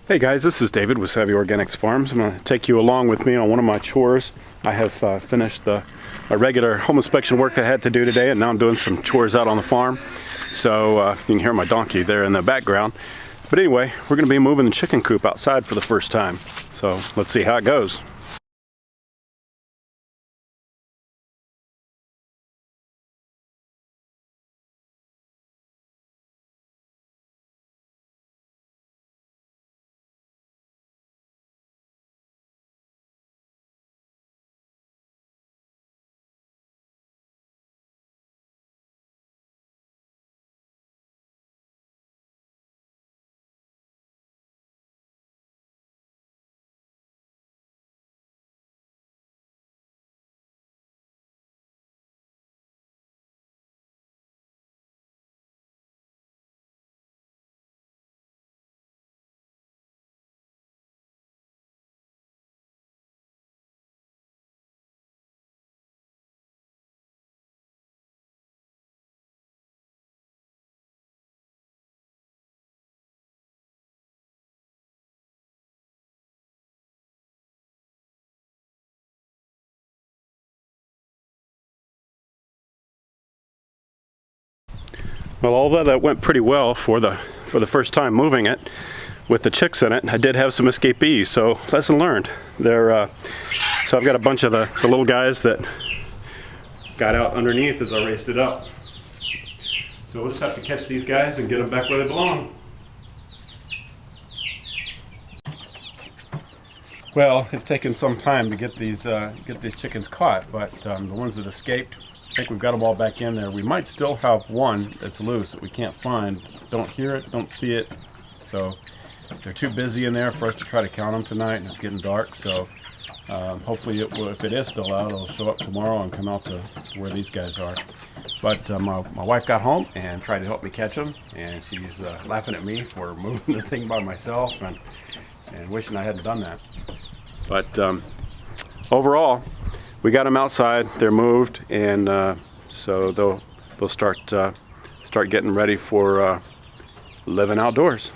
Hey guys, this is David with Savvy Organics Farms. I'm going to take you along with me on one of my chores. I have finished my regular home inspection work I had to do today, and now I'm doing some chores out on the farm. So you can hear my donkey there in the background. But anyway, we're going to be moving the chicken coop outside for the first time. So let's see how it goes. Well, although that went pretty well for the first time moving it with the chicks in it, I did have some escapees, so lesson learned. So I've got a bunch of the little guys that got out underneath as I raised it up. So we'll just have to catch these guys and get them back where they belong. Well, it's taken some time to get these chickens caught, but the ones that escaped, I think we've got them all back in there. We might still have one that's loose that we can't find. Don't hear it, don't see it. So they're too busy in there for us to try to count them tonight, and it's getting dark. So hopefully, if it is still out, it'll show up tomorrow and come out to where these guys are. But my wife got home and tried to help me catch them, and she's laughing at me for moving the thing by myself and wishing I hadn't done that. But overall, we got them outside. They're moved, and so they'll start getting ready for living outdoors.